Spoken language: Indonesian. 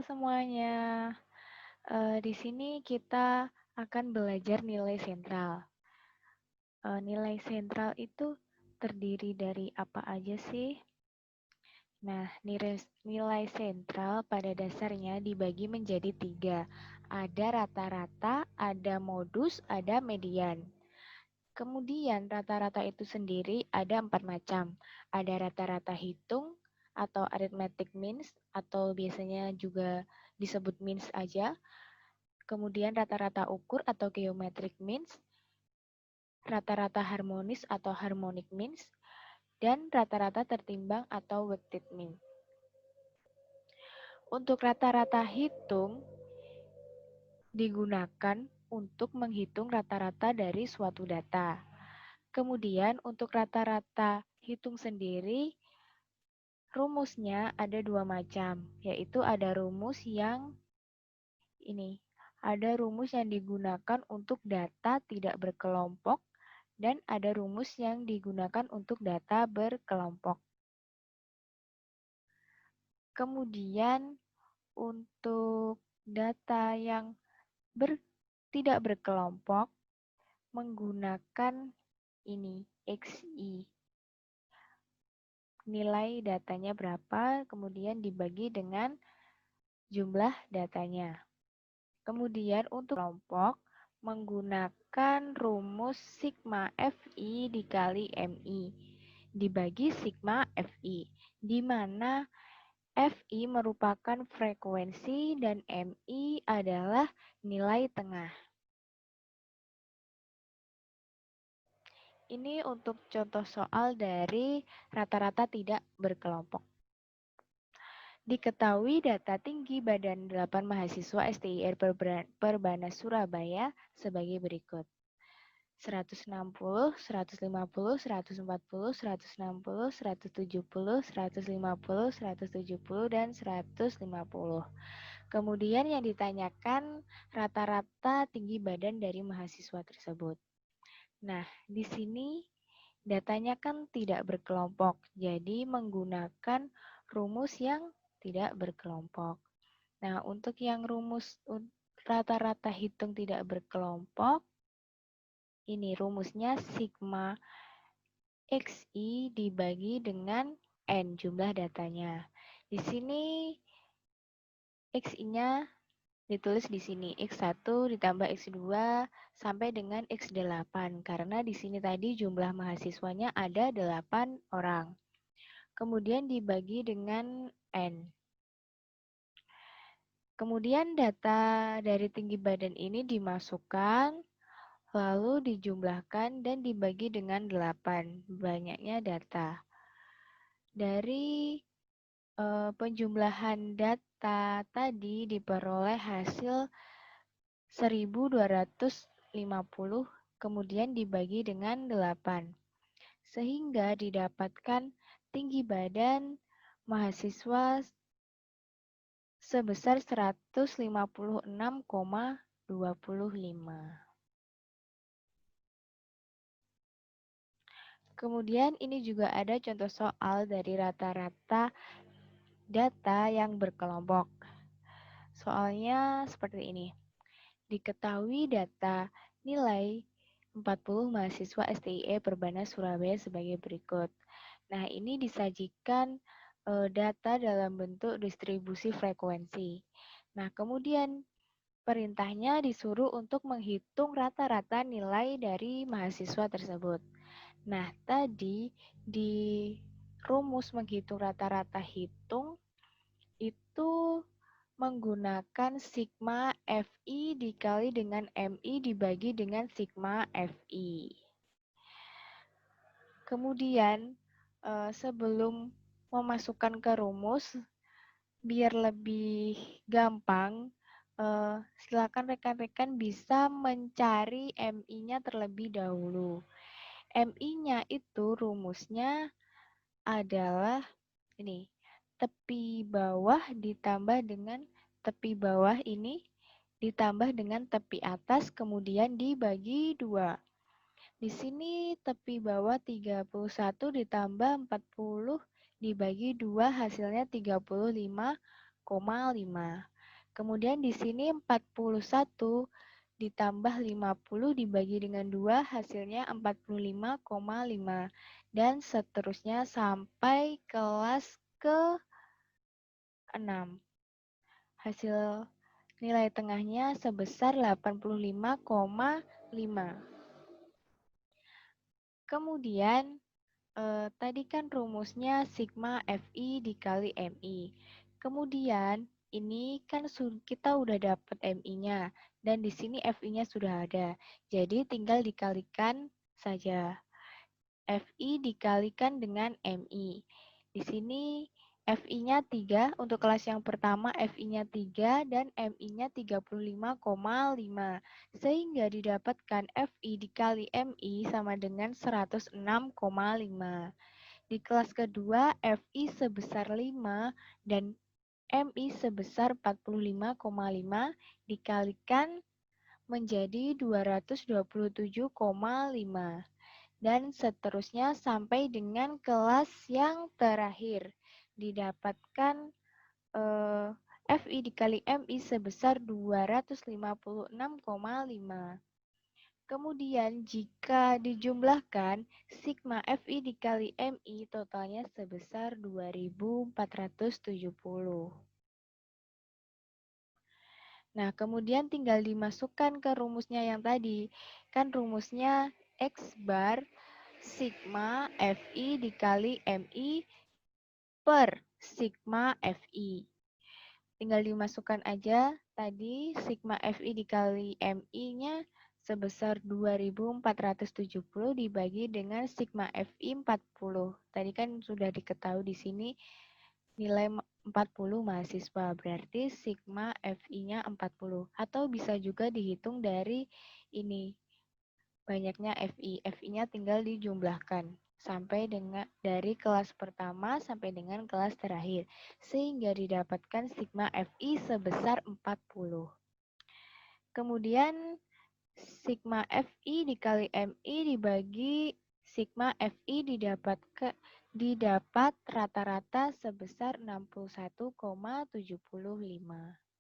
semuanya. Di sini kita akan belajar nilai sentral. Nilai sentral itu terdiri dari apa aja sih? Nah, nilai sentral pada dasarnya dibagi menjadi 3. Ada rata-rata, ada modus, ada median. Kemudian rata-rata itu sendiri ada 4 macam. Ada rata-rata hitung atau arithmetic means atau biasanya juga disebut means aja. Kemudian rata-rata ukur atau geometric means, rata-rata harmonis atau harmonic means, dan rata-rata tertimbang atau weighted mean. Untuk rata-rata hitung digunakan untuk menghitung rata-rata dari suatu data. Kemudian untuk rata-rata hitung sendiri, rumusnya ada 2 macam, yaitu ada rumus yang digunakan untuk data tidak berkelompok dan ada rumus yang digunakan untuk data berkelompok. Kemudian untuk data yang tidak berkelompok menggunakan XI. Nilai datanya berapa, kemudian dibagi dengan jumlah datanya. Kemudian untuk kelompok menggunakan rumus sigma Fi dikali Mi dibagi sigma Fi, di mana Fi merupakan frekuensi dan Mi adalah nilai tengah. Ini untuk contoh soal dari rata-rata tidak berkelompok. Diketahui data tinggi Badan 8 Mahasiswa STIR Perbana Surabaya sebagai berikut. 160, 150, 140, 160, 170, 150, 170, dan 150. Kemudian yang ditanyakan rata-rata tinggi badan dari mahasiswa tersebut. Nah, di sini datanya kan tidak berkelompok, jadi menggunakan rumus yang tidak berkelompok. Nah, untuk yang rumus rata-rata hitung tidak berkelompok, ini rumusnya sigma Xi dibagi dengan N jumlah datanya. Di sini Xi-nya ditulis di sini X1 ditambah X2 sampai dengan X8 karena di sini tadi jumlah mahasiswanya ada 8 orang. Kemudian dibagi dengan N. Kemudian data dari tinggi badan ini dimasukkan lalu dijumlahkan dan dibagi dengan 8. Banyaknya data. Dari penjumlahan data tadi diperoleh hasil 1250 kemudian dibagi dengan 8. Sehingga didapatkan tinggi badan mahasiswa sebesar 156,25. Kemudian ini juga ada contoh soal dari rata-rata data yang berkelompok. Soalnya seperti ini. Diketahui data nilai 40 mahasiswa STIE Perbana Surabaya sebagai berikut. Nah, ini disajikan data dalam bentuk distribusi frekuensi. Nah, kemudian perintahnya disuruh untuk menghitung rata-rata nilai dari mahasiswa tersebut. Nah, tadi di rumus menghitung rata-rata hitung itu menggunakan sigma Fi dikali dengan Mi dibagi dengan sigma Fi. Kemudian sebelum memasukkan ke rumus, biar lebih gampang, silakan rekan-rekan bisa mencari Mi-nya terlebih dahulu. Mi-nya itu rumusnya adalah ini, tepi bawah ditambah dengan tepi bawah ini ditambah dengan tepi atas kemudian dibagi 2. Di sini tepi bawah 31 ditambah 40 dibagi 2 hasilnya 35,5. Kemudian di sini 41 ditambah 50 dibagi dengan 2 hasilnya 45,5 dan seterusnya sampai kelas ke-6. Hasil nilai tengahnya sebesar 85,5. Kemudian tadi kan rumusnya sigma Fi dikali Mi. Kemudian ini kan kita udah dapat Mi-nya dan di sini Fi-nya sudah ada. Jadi tinggal dikalikan saja. Fi dikalikan dengan Mi. Di sini Fi-nya 3, untuk kelas yang pertama Fi-nya 3 dan Mi-nya 35,5. Sehingga didapatkan Fi dikali Mi sama dengan 106,5. Di kelas kedua Fi sebesar 5 dan Mi sebesar 45,5 dikalikan menjadi 227,5. Dan seterusnya sampai dengan kelas yang terakhir. Didapatkan Fi dikali Mi sebesar 256,5. Kemudian jika dijumlahkan, sigma Fi dikali Mi totalnya sebesar 2470. Nah, kemudian tinggal dimasukkan ke rumusnya yang tadi. Kan rumusnya X bar sigma Fi dikali Mi per sigma Fi. Tinggal dimasukkan aja tadi sigma Fi dikali Mi-nya sebesar 2470 dibagi dengan sigma Fi 40. Tadi kan sudah diketahui di sini nilai 40 mahasiswa, berarti sigma Fi-nya 40. Atau bisa juga dihitung dari ini, banyaknya Fi-nya tinggal dijumlahkan sampai dengan dari kelas pertama sampai dengan kelas terakhir, sehingga didapatkan sigma Fi sebesar 40. Kemudian sigma Fi dikali Mi dibagi sigma Fi didapat rata-rata sebesar 61,75.